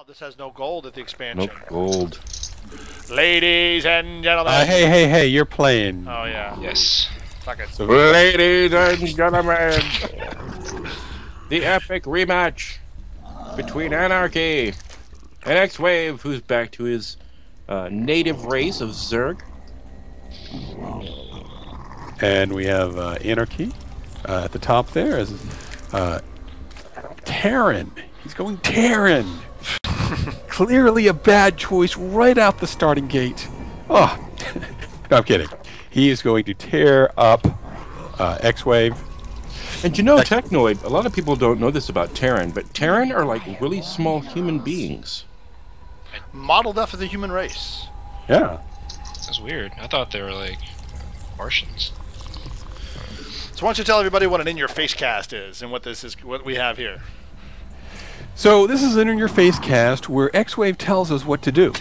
Oh, this has no gold at the expansion. No gold. Ladies and gentlemen. Hey, you're playing. Oh, yeah. Yes. Fuck it. Ladies and gentlemen, the epic rematch between Anarchy and Xwave, who's back to his native race of Zerg. And we have Anarchy at the top there as Terran. He's going Terran. Clearly a bad choice right out the starting gate. Oh, no, I'm kidding. He is going to tear up Xwave. And you know, Technoid, a lot of people don't know this about Terran, but Terran are like really small human beings. Modeled after the human race. Yeah. That's weird. I thought they were like Martians. So why don't you tell everybody what an InYourFace Cast is and what this is, what we have here. So this is an InYourFace Cast where Xwave tells us what to do.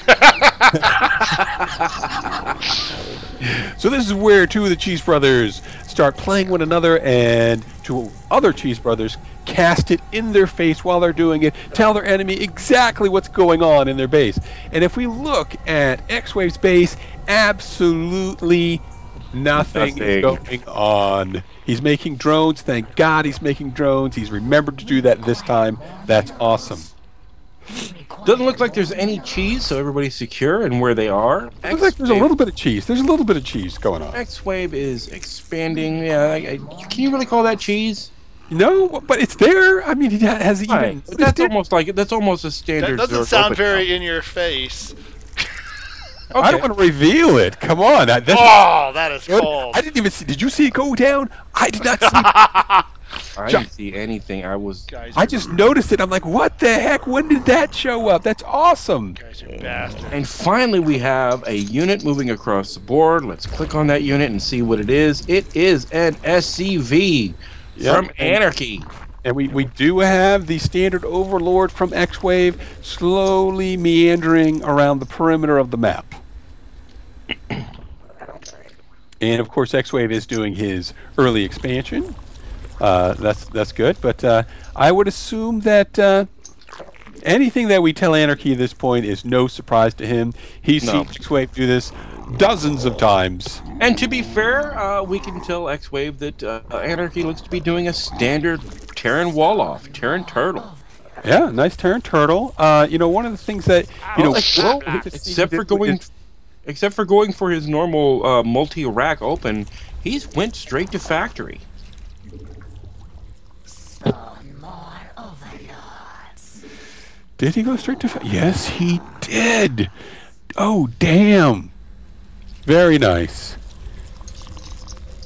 So this is where two of the Cheese Brothers start playing one another, and two other Cheese Brothers cast it in their face while they're doing it, tell their enemy exactly what's going on in their base. And if we look at Xwave's base, absolutely nothing is going on. He's making drones. Thank God he's making drones. He's remembered to do that this time. That's awesome. Doesn't look like there's any cheese, so everybody's secure in where they are. Looks like there's a little bit of cheese. There's a little bit of cheese going on. Xwave is expanding. Yeah, can you really call that cheese? No, but it's there. I mean, he has even. Right. That's almost like that's almost a standard. That doesn't sound very in your face. Okay. I don't want to reveal it. Come on. Oh, that is cold. I didn't even see. Did you see it go down? I did not see. I didn't see anything. I just noticed it. I'm like, what the heck? When did that show up? That's awesome. Guys are bastards. And finally, we have a unit moving across the board. Let's click on that unit and see what it is. It is an SCV from Anarchy. And we do have the standard Overlord from Xwave slowly meandering around the perimeter of the map. And of course, Xwave is doing his early expansion. That's good, but I would assume that anything that we tell Anarchy at this point is no surprise to him. He's seen Xwave do this dozens of times. And to be fair, we can tell Xwave that Anarchy looks to be doing a standard Terran wall-off, Terran turtle. Yeah, nice Terran turtle. You know, one of the things that except for going for his normal multi-rack open, he's went straight to factory. Did he go straight to Yes, he did. Oh, damn. Very nice.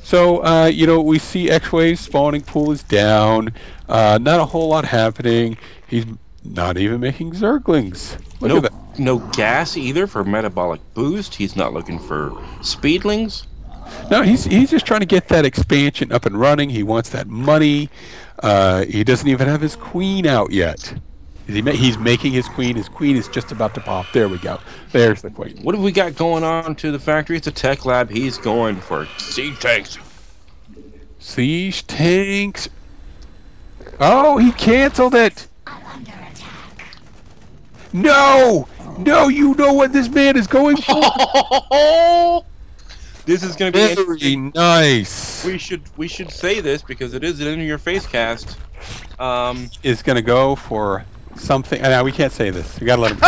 So, you know, we see Xwave's spawning pool is down. Not a whole lot happening. He's not even making Zerglings. Look at that. No gas either for metabolic boost. He's not looking for speedlings. No, he's just trying to get that expansion up and running. He wants that money. He doesn't even have his queen out yet. He's making his queen. His queen is just about to pop. There we go. There's the queen. What have we got going on to the factory? It's a tech lab. He's going for siege tanks. Siege tanks. Oh, he canceled it. I'm under attack. No! No, you know what this man is going for? This is going to be very nice. We should say this because it is an InYourFace Cast. Is going to go for something. No, we can't say this. We got to let him.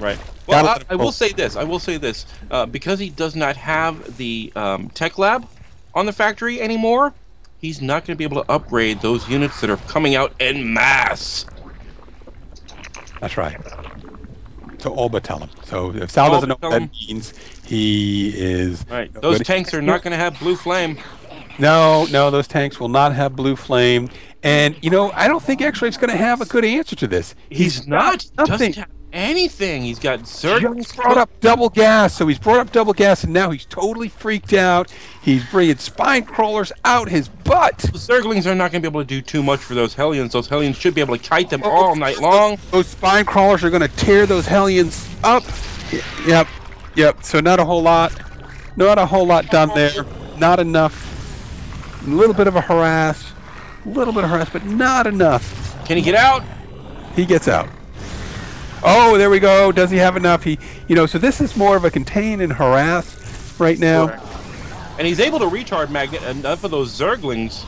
Right. Well, I will say this. I will say this. Because he does not have the tech lab on the factory anymore, he's not going to be able to upgrade those units that are coming out en masse. That's right. So all but tell him. So if Sal doesn't know what that means, he is... Right. Those tanks are not going to have blue flame. No, those tanks will not have blue flame. And, you know, I don't think Xwave's going to have a good answer to this. He's not. Doesn't have anything. He's got Zerg. He's brought up double gas, so he's brought up double gas, and now he's totally freaked out. He's bringing spine crawlers out his butt. The Zerglings are not going to be able to do too much for those Hellions. Those Hellions should be able to kite them all night long. Those spine crawlers are going to tear those Hellions up. Yep. So not a whole lot. Not a whole lot done there. Not enough. A little bit of a harass. A little bit of harass, but not enough. Can he get out? He gets out. Oh, there we go. Does he have enough? So this is more of a contain and harass right now. Correct. And he's able to recharge enough of those Zerglings.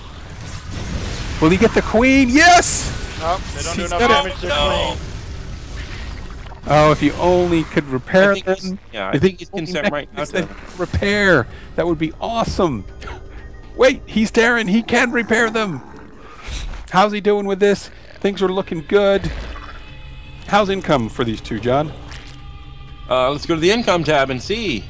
Will he get the queen? Yes! Oh, they don't do enough damage to the queen. Oh, if you only could repair them. I think he's consent right now to repair. That would be awesome. Wait, he's Terran. He can repair them. How's he doing with this? Things are looking good. How's income for these two, John? Let's go to the income tab and see.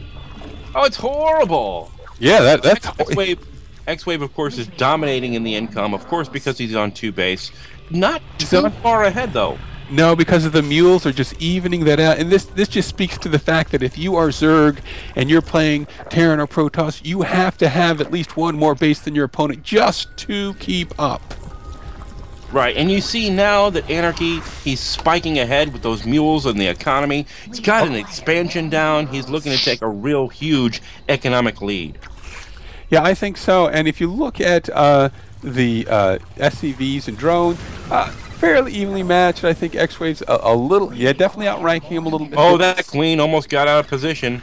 Oh, it's horrible. Yeah, that's Xwave, of course, is dominating in the income, of course, because he's on 2 base. Not too far ahead, though. No, because of the mules are just evening that out. And this just speaks to the fact that if you are Zerg and you're playing Terran or Protoss, you have to have at least one more base than your opponent just to keep up. Right, and you see now that Anarchy, he's spiking ahead with those mules and the economy. He's got an expansion down. He's looking to take a real huge economic lead. Yeah, I think so. And if you look at the SCVs and drones, fairly evenly matched. I think Xwave's a little, definitely outranking him a little bit. Oh, that queen almost got out of position,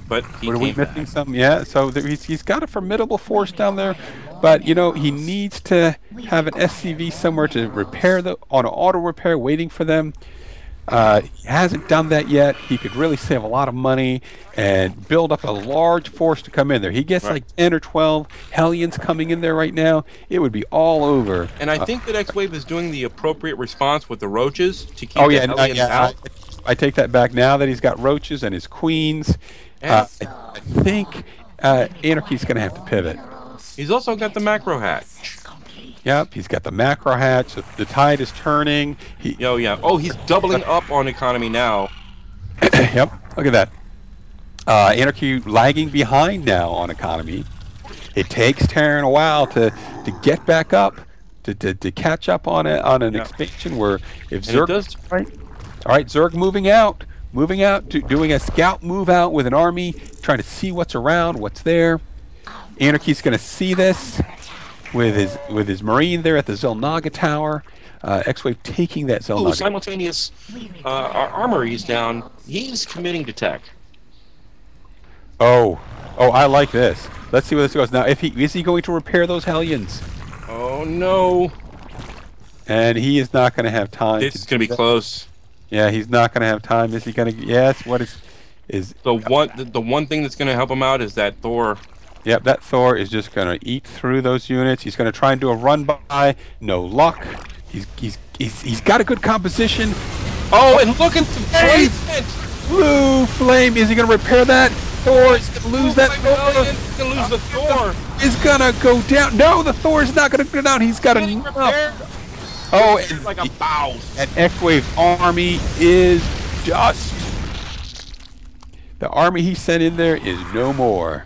but he Are we came missing back. some? Yeah, so he's got a formidable force down there, but he needs to have an SCV somewhere to repair on an auto repair, waiting for them. He hasn't done that yet. He could really save a lot of money and build up a large force to come in there. He gets like 10 or 12 Hellions coming in there right now. It would be all over. And I think that Xwave is doing the appropriate response with the roaches to keep the Hellions out. I take that back now that he's got roaches and his queens. I think Anarchy's going to have to pivot. He's also got the macro hatch. Yep, he's got the macro hatch. The tide is turning. Oh, he's doubling up on economy now. Yep, look at that. Anarchy lagging behind now on economy. It takes Terran a while to get back up, to catch up on an expansion where if Zerg does. All right, Zerg moving out, doing a scout move out with an army, trying to see what's around, what's there. Anarchy's going to see this with his marine there at the Zelnaga tower. Xwave taking that Zelnaga. Simultaneous armories down. He's committing to tech. Oh, I like this. Let's see where this goes. Now, is he going to repair those Hellions? Oh no! And he is not going to have time. This is going to be close. Yeah, he's not going to have time. Is he going to? Yes. What is the one thing that's going to help him out is that Thor. Yep, that Thor is just going to eat through those units. He's going to try and do a run by. No luck. He's got a good composition. Oh, and look at the placement! Blue flame. Is he going to repair that? Thor is going to lose that. He's going to lose the Thor. Is going to go down. No, the Thor is not going to go down. He's got enough. Oh, it's like a bouse. And Xwave's army is dust. The army he sent in there is no more.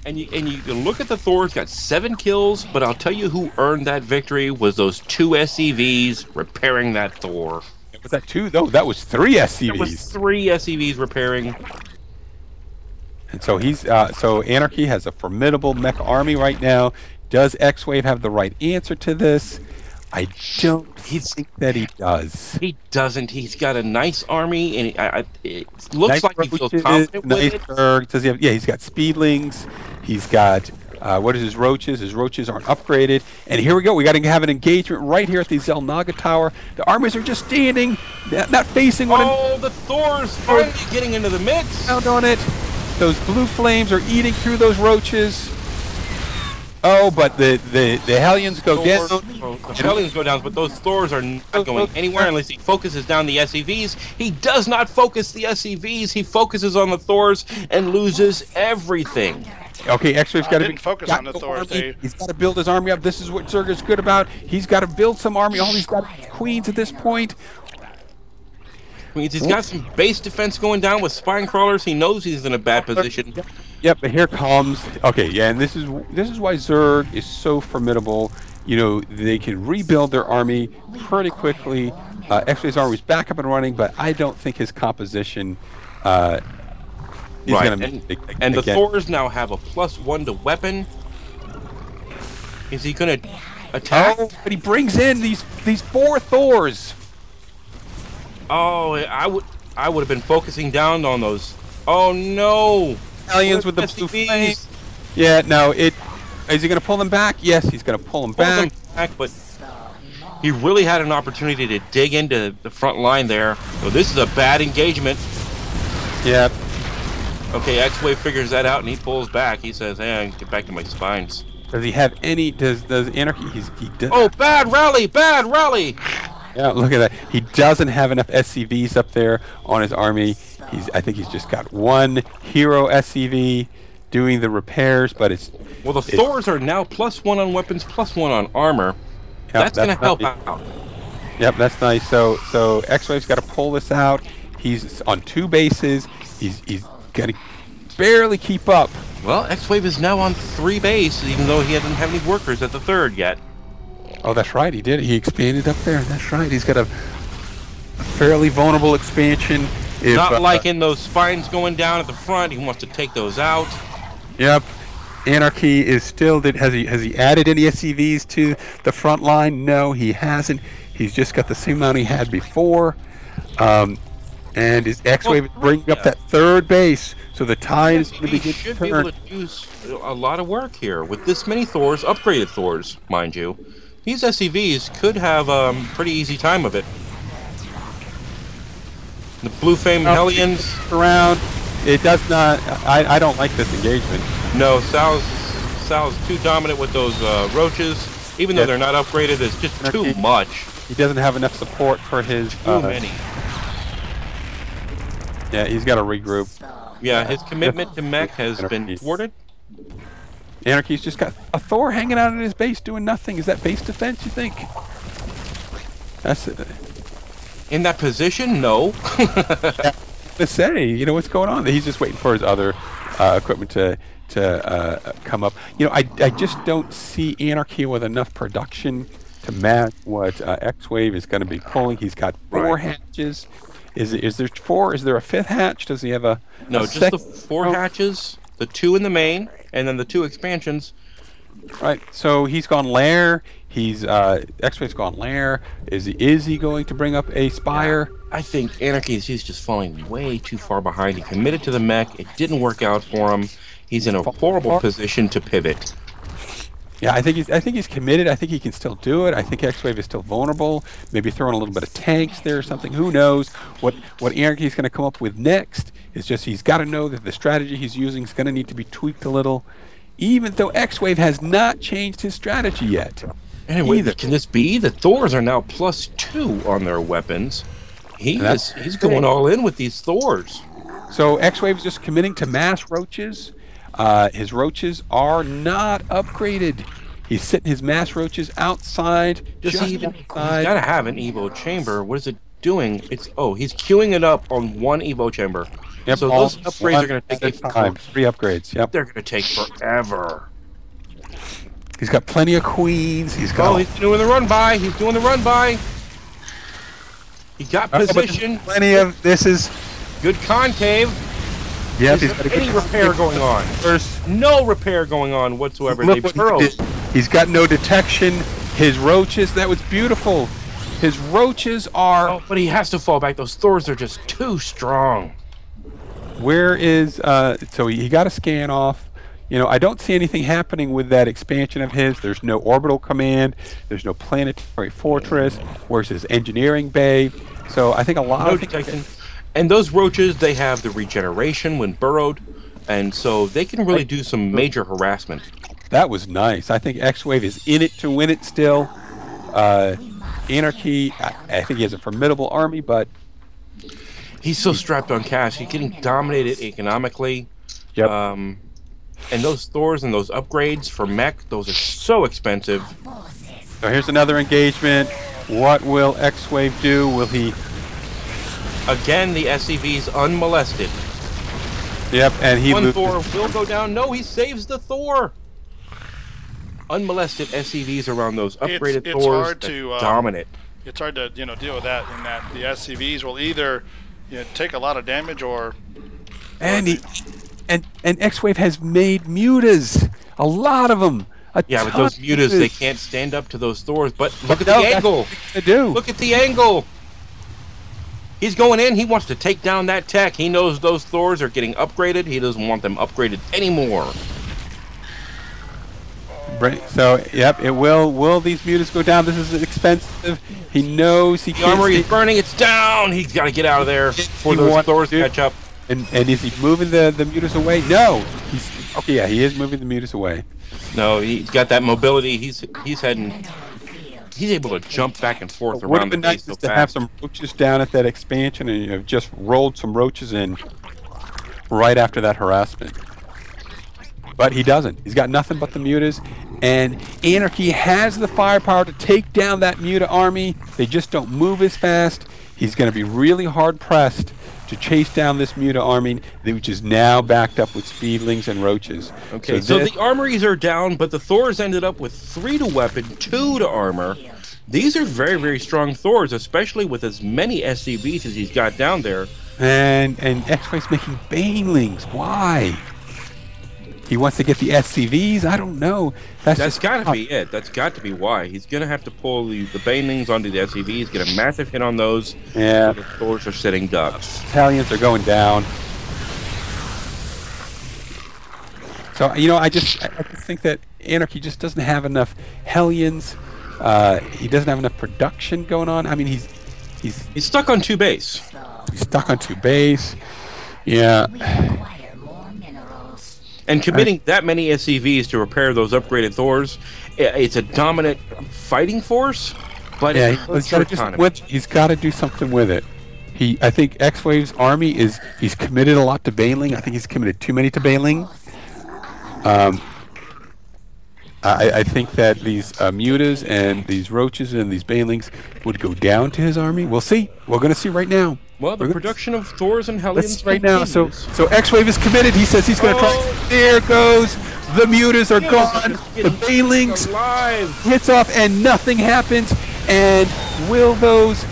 And you can look at the Thor's got 7 kills, but I'll tell you who earned that victory was those 2 SCVs repairing that Thor. Was that 2? No, that was 3 SCVs. It was 3 SCVs repairing. And so so Anarchy has a formidable mech army right now. Does Xwave have the right answer to this? I don't think that he does. He doesn't. He's got a nice army, and it looks like he feels confident with it. Zerg. Does he have? Yeah, he's got speedlings. He's got what is his roaches? His roaches aren't upgraded. And here we go. We got to have an engagement right here at the Zelnaga tower. The armies are just standing, not facing one another. Oh, the Thor's finally getting into the mix. Found on it. Those blue flames are eating through those roaches. Oh, but the Hellions go down. The Hellions go down, but those Thors are not going anywhere unless he focuses down the SCVs. He does not focus the SCVs. He focuses on the Thors and loses everything. Okay, Xwave's got to focus on the Thors. He's got to build his army up. This is what Zerg is good about. He's got to build some army. All he's got is queens at this point. He's got some base defense going down with spine crawlers. He knows he's in a bad position. Yep, but here comes. Okay, yeah, and this is why Zerg is so formidable. They can rebuild their army pretty quickly. Xwave's army is back up and running, but I don't think his composition is going to make. And the Thors now have a +1 to weapon. Is he going to attack? Oh, but he brings in these 4 Thors. Oh, I would have been focusing down on those. Oh no! Hellions with the blue flame. Yeah, no. Is he going to pull them back? Yes, he's going to pull them back. But he really had an opportunity to dig into the front line there. So this is a bad engagement. Yeah. Okay, Xwave figures that out and he pulls back. He says, "Hey, I can get back to my spines." Does he have any? Does Anarchy? He does. Oh, bad rally! Bad rally! Yeah, look at that. He doesn't have enough SCVs up there on his army. I think he's just got one hero SCV doing the repairs, but it's... Well, the Thors are now +1 on weapons, +1 on armor. Yep, that's going to help out. Yep, that's nice. So Xwave's got to pull this out. He's on 2 bases. He's got to barely keep up. Well, Xwave is now on 3 bases, even though he doesn't have any workers at the 3rd yet. Oh, that's right. He did. He expanded up there. That's right. He's got a fairly vulnerable expansion. Not liking those spines going down at the front. He wants to take those out. Yep. Anarchy is still... Has he added any SCVs to the front line? No, he hasn't. He's just got the same amount he had before. And his Xwave bringing up that 3rd base. So the tide is going to begin to turn. He should be able to use a lot of work here. With this many Thors, upgraded Thors, mind you. These SCVs could have a pretty easy time of it. The Blue Flame Hellions around. It does not... I don't like this engagement. No, Sal's too dominant with those Roaches. Even though they're not upgraded, it's just too much. He doesn't have enough support for his... Too many. Yeah, he's got to regroup. Yeah, his commitment to mech has been thwarted. Anarchy's just got a Thor hanging out at his base doing nothing. Is that base defense, you think? That's it. In that position, no. Let's say, you know what's going on. He's just waiting for his other equipment to come up. You know, I just don't see Anarchy with enough production to match what Xwave is going to be pulling. He's got 4 hatches. Is there 4? Is there a 5th hatch? Does he have a... No, just the 4 hatches, the 2 in the main, and then the 2 expansions. Right, so he's gone lair. Xwave's gone lair. Is he going to bring up a Spire? Yeah, I think Anarchy he's just falling way too far behind. He committed to the mech. It didn't work out for him. He's in a horrible position to pivot. Yeah, I think he's committed. I think he can still do it. I think Xwave is still vulnerable. Maybe throwing a little bit of tanks there or something. Who knows? What Anarchy is going to come up with next is just he's got to know that the strategy he's using is going to need to be tweaked a little, even though Xwave has not changed his strategy yet. Anyway, can this be? The Thors are now +2 on their weapons. He's going all in with these Thors. So Xwave's just committing to mass Roaches. His Roaches are not upgraded. He's sitting his mass Roaches outside. He's got to have an Evo chamber. What is it doing? He's queuing it up on 1 Evo chamber. Yep, so those upgrades are going to take time. 3 upgrades. Yep. They're going to take forever. He's got plenty of queens. He's doing the run by. He's doing the run by. He got position. Plenty of this is good concave. Yeah, he's got any repair going on. There's no repair going on whatsoever. He's got no detection. His Roaches, that was beautiful. His Roaches are... Oh, but he has to fall back. Those Thors are just too strong. Where is... so he got a scan off. You know, I don't see anything happening with that expansion of his. There's no orbital command. There's no planetary fortress. Where's his engineering bay? So I think a lot of... detection. And those Roaches, they have the regeneration when burrowed. And so they can really do some major harassment. That was nice. I think Xwave is in it to win it still. Anarchy, I think he has a formidable army, but... He's so strapped on cash. He's getting dominated economically. Yep. And those Thors and those upgrades for mech, those are so expensive. So here's another engagement. What will Xwave do? Will he... Again, the SCV's unmolested. Yep, and he... One Thor will go down. No, he saves the Thor. Unmolested SCVs around those upgraded Thors. Hard to dominate. It's hard to deal with that. In that the SCVs will either take a lot of damage or... And Xwave has made mutas. A lot of them. Yeah, but those mutas, they can't stand up to those Thors. But look at the angle. They do. Look at the angle. He's going in. He wants to take down that tech. He knows those Thors are getting upgraded. He doesn't want them upgraded anymore. So, yep, it will. Will these mutas go down? This is expensive. He knows he can't. The armory is burning. It's down. He's got to get out of there before those Thors catch up. And is he moving the mutas away? No. Okay, yeah, he is moving the mutas away. No, he's got that mobility. He's heading. He's able to jump back and forth around the base so fast. To have some roaches down at that expansion, and you have just rolled some roaches in right after that harassment. But he doesn't. He's got nothing but the mutas, and Anarchy has the firepower to take down that muta army. They just don't move as fast. He's going to be really hard pressed to chase down this muta army, which is now backed up with speedlings and roaches. Okay, so the armories are down, but the Thors ended up with 3 to weapon, 2 to armor. These are very, very strong Thors, especially with as many SCVs as he's got down there. And Xwave's making banelings. Why? He wants to get the SCVs? I don't know. That's got to be it. That's got to be why. He's going to have to pull the banelings onto the SCVs, get a massive hit on those. Yeah. The Thors are sitting ducks. Italians are going down. So, you know, I just think that Anarchy just doesn't have enough Hellions. He doesn't have enough production going on. I mean, he's stuck on 2 base. He's stuck on 2 base. Yeah. And committing that many SCVs to repair those upgraded Thors, it's a dominant fighting force, but yeah, he's got to do something with it. I think Xwave's army he's committed a lot to baneling. I think he's committed too many to baneling. I think that these mutas and these roaches and these banelings would go down to his army. We'll see. We're going to see right now. Well, the production of Thors and Hellions right now. So Xwave is committed. He says he's going to try. There goes. The mutas are gone. The banelings hits off and nothing happens. And will those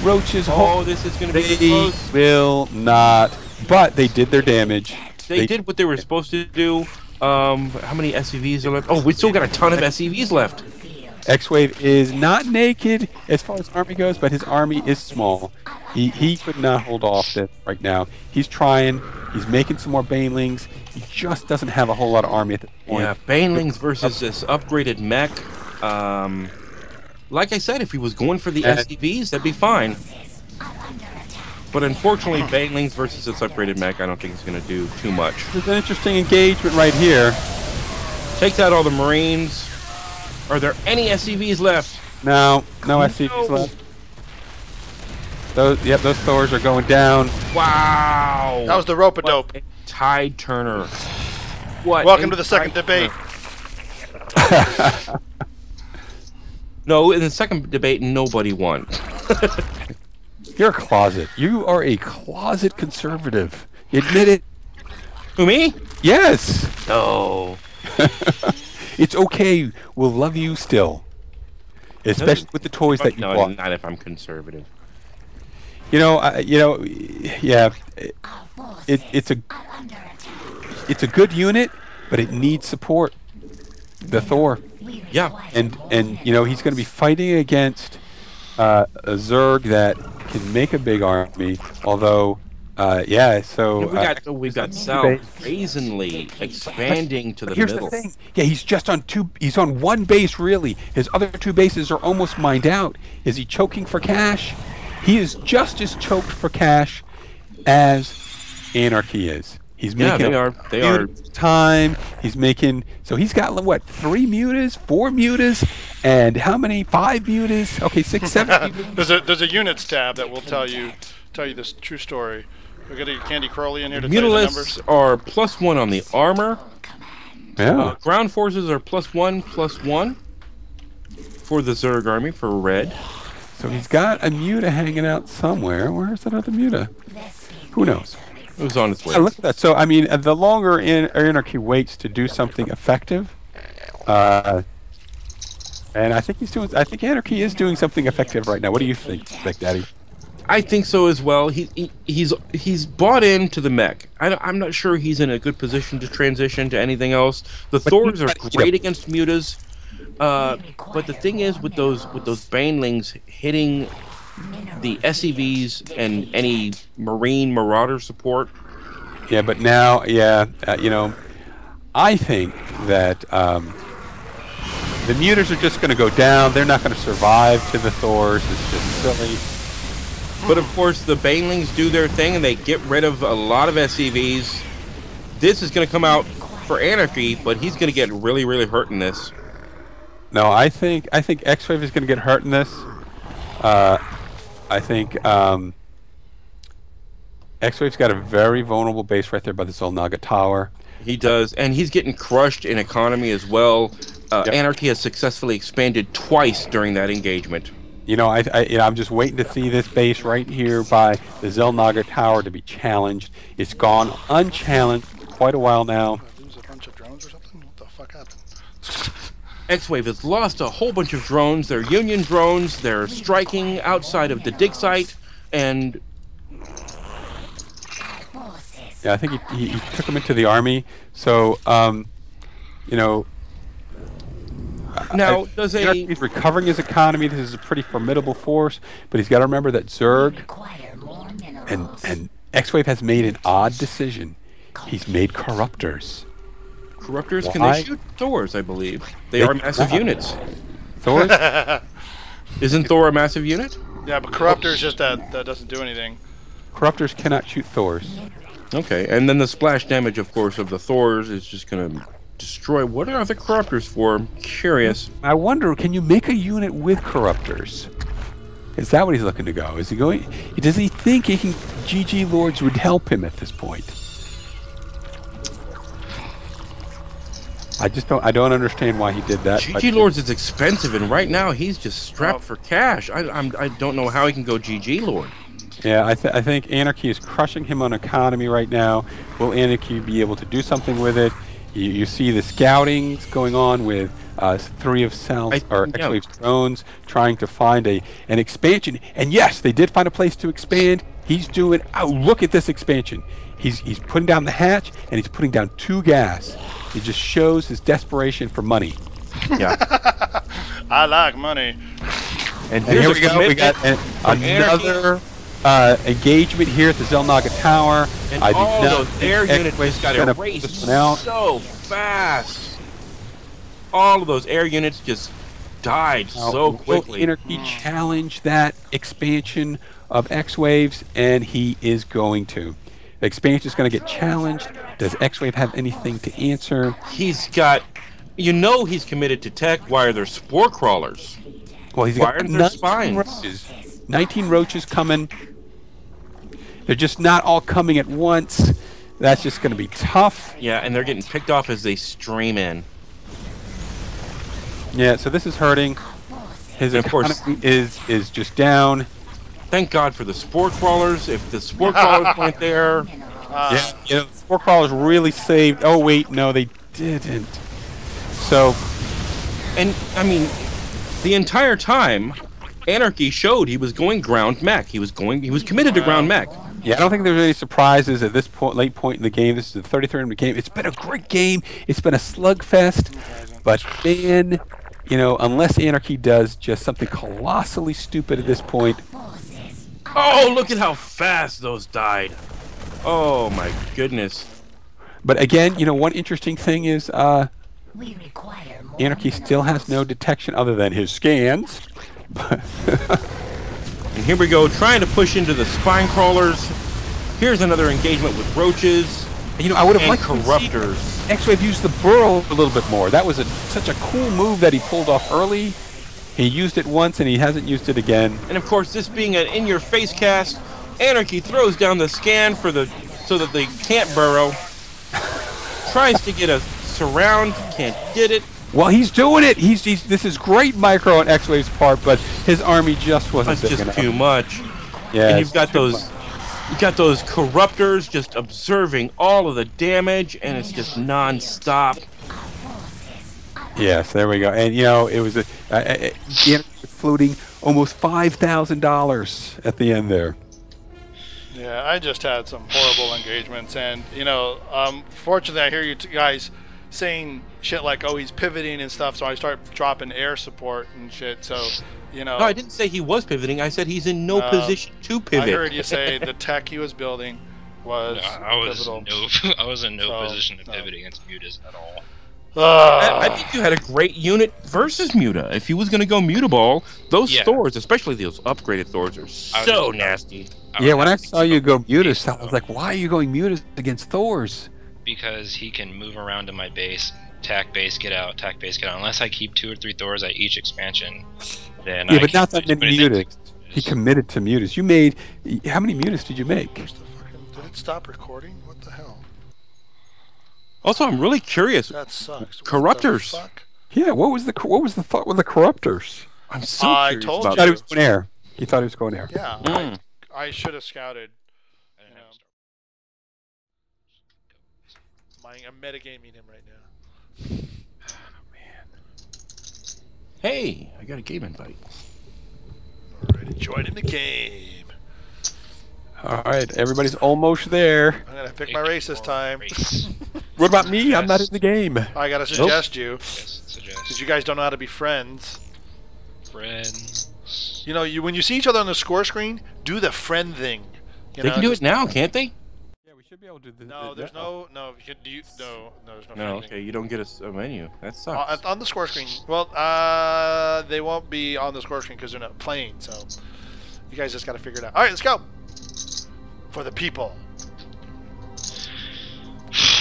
roaches hold? This is going to be close. They will not. But they did their damage. They did what they were supposed to do. How many SCVs are left? Oh, we still got a ton of SCVs left. Xwave is not naked as far as army goes, but his army is small. He could not hold off this right now. He's trying. He's making some more banelings. He just doesn't have a whole lot of army at this point. Yeah, banelings versus this upgraded mech. Like I said, if he was going for the SCVs, that'd be fine. But unfortunately, banelings versus this upgraded mech, I don't think it's going to do too much. There's an interesting engagement right here. Takes out all the Marines. Are there any SCVs left? No SCVs left. Those Thors are going down. Wow! That was the rope-a-dope. Tide turner. Welcome to the second debate. No, in the second debate, nobody won. You're a closet. You are a closet conservative. You admit it. Who, me? Yes. No. It's okay. We'll love you still, especially with the toys that you bought. Not if I'm conservative. Yeah. It's a good unit, but it needs support. The Thor. Yeah. And he's going to be fighting against a Zerg that can make a big army. Although, we've got Sal brazenly expanding to the middle. Here's the thing. Yeah, he's just on he's on 1 base really. His other 2 bases are almost mined out. Is he choking for cash? He is just as choked for cash as Anarchy is. He's making they are time. He's making he's got what, 3 mutas, 4 mutas, and how many? 5 mutas? Okay, 6, 7 mutas. There's a units tab that will tell you this true story. We got a Candy Crowley in here to tell you the numbers. Mutalists are +1 on the armor. Yeah. Ground forces are +1/+1 for the Zerg army for red. So he's got a muta hanging out somewhere. Where's that other muta? Who knows? It was on its way. Look at that. So I mean, the longer Anarchy waits to do something effective, and I think Anarchy is doing something effective right now. What do you think, Vecdaddy? I think so as well. He's bought into the mech. I'm not sure he's in a good position to transition to anything else. The Thors are great against mutas, but the thing is with those banelings hitting the SCVs and any Marine Marauder support. Yeah, but now, you know, I think that the Mutas are just going to go down. They're not going to survive to the Thors. It's just silly. But of course, the banelings do their thing, and they get rid of a lot of SCVs. This is going to come out for Anarchy, but he's going to get really, really hurt in this. No, I think Xwave is going to get hurt in this. I think Xwave's got a very vulnerable base right there by the Xel'Naga Tower. He does, and he's getting crushed in economy as well. Yep. Anarchy has successfully expanded twice during that engagement. You know, I'm just waiting to see this base right here by the Xel'Naga Tower to be challenged. It's gone unchallenged for quite a while now. Lose a bunch of drones or something? What the fuck happened? Xwave has lost a whole bunch of drones. They're Union drones. They're striking outside of the dig site, and yeah, I think he took them into the army. So, you know. Now, he's recovering his economy. This is a pretty formidable force, but he's got to remember that Zerg and Xwave has made an odd decision. He's made corruptors. Corruptors? Why? Can they shoot Thors, I believe? They are massive units. Thors? Isn't Thor a massive unit? Yeah, but Corruptor's just that doesn't do anything. Corruptors cannot shoot Thors. Okay, and then the splash damage, of course, of the Thors is just going to destroy. What are the Corruptors for? I'm curious. I wonder, can you make a unit with Corruptors? Is that what he's looking to go? Is he going? Does he think he can? GG Lords would help him at this point. I just don't. I don't understand why he did that. GG Lords is expensive, and right now he's just strapped for cash. I don't know how he can go GG Lord. Yeah, I think Anarchy is crushing him on economy right now. Will Anarchy be able to do something with it? You see the scoutings going on with 3 of Xwave's drones trying to find an expansion. And yes, they did find a place to expand. He's doing. Oh, look at this expansion. He's putting down the hatch and he's putting down 2 gas. It just shows his desperation for money. Yeah. I like money. And here we go. We got another engagement here at the Xel'Naga Tower. And all those air units just got erased so fast. All of those air units just died so quickly. Will Anarchy challenge that expansion of Xwaves? And he is going to. The expansion is going to get challenged. Does Xwave have anything to answer? He's got, he's committed to tech. Why are there spore crawlers? Well, he's got 19 roaches. 19 roaches coming. They're just not all coming at once. That's just going to be tough. Yeah, and they're getting picked off as they stream in. Yeah, so this is hurting. His economy is just down. Thank God for the spore crawlers. If the spore crawlers weren't there, the spore crawlers really saved. Oh wait, no, they didn't. So, and I mean, the entire time, Anarchy showed he was going ground mech. He was committed to ground mech. Yeah, I don't think there's any surprises at this late point in the game. This is the 33rd in the game. It's been a great game. It's been a slugfest, but man, unless Anarchy does just something colossally stupid at this point. Oh, look at how fast those died. Oh, my goodness. But again, one interesting thing is Anarchy still has no detection other than his scans. And here we go, trying to push into the spine crawlers. Here's another engagement with roaches. I would have liked Corruptors. Xwave used the burrow a little bit more. That was such a cool move that he pulled off early. He used it once and he hasn't used it again. And of course, this being an in-your-face cast, Anarchy throws down the scan so that they can't burrow. Tries to get a surround, can't get it. Well, he's doing it. This is great micro on Xwave's part, but his army just wasn't big enough. That's just too much. Yeah, and you've got those Corruptors just observing all of the damage, and it's just non-stop. Yes, there we go. And it was floating almost $5,000 at the end there. Yeah, I just had some horrible engagements, and fortunately, I hear you guys saying shit like, "Oh, he's pivoting and stuff," so I start dropping air support and shit. So, you know. No, I didn't say he was pivoting. I said he's in no position to pivot. I heard you say the tech he was building was pivotal. I was in no position to pivot against Mutas at all. I think you had a great unit versus Muta. If he was going to go Mutaball, those Thors, especially those upgraded Thors, are so nasty. Yeah, when I saw you go Mutas, I was like, why are you going Mutas against Thors? Because he can move around to my base, attack base, get out, attack base, get out. Unless I keep 2 or 3 Thors at each expansion, then yeah, but not that many Mutas. He committed to Mutas. You made how many Mutas did you make? Did it stop recording? What the hell? Also, I'm really curious. That sucks. Corruptors. Yeah, what was the thought with the Corruptors? I'm so curious told about He thought he was going air. He thought he was going air. Yeah, I should have scouted. I'm metagaming him right now. Oh, man. Hey, I got a game invite. Already joining the game. All right, everybody's almost there. I'm gonna pick my race this time. What about me? I'm not in the game. I gotta suggest you. Yes, suggest. Because you guys don't know how to be friends. Friends. You know, when you see each other on the score screen, do the friend thing. They can do it now, can't they? Yeah, we should be able to do this. No, there's no. There's no. No, friend okay, you don't get a menu. That sucks. on the score screen. Well, they won't be on the score screen because they're not playing. So you guys just gotta figure it out. All right, let's go. For the people.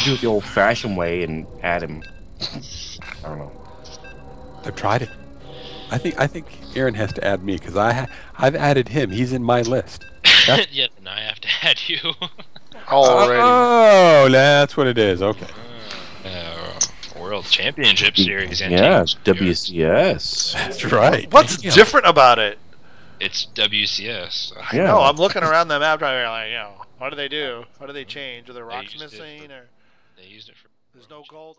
Do it the old-fashioned way and add him. I don't know. I've tried it. I think Aaron has to add me because I've added him. He's in my list. Yeah, and I have to add you. Already. Oh, that's what it is. Okay. World Championship Series. Yeah, WCS. That's right. What's different about it? It's WCS. I know. I'm looking around the map trying to like, you know, what do they do? What do they change? Are there rocks missing? Or they used it for. There's no gold.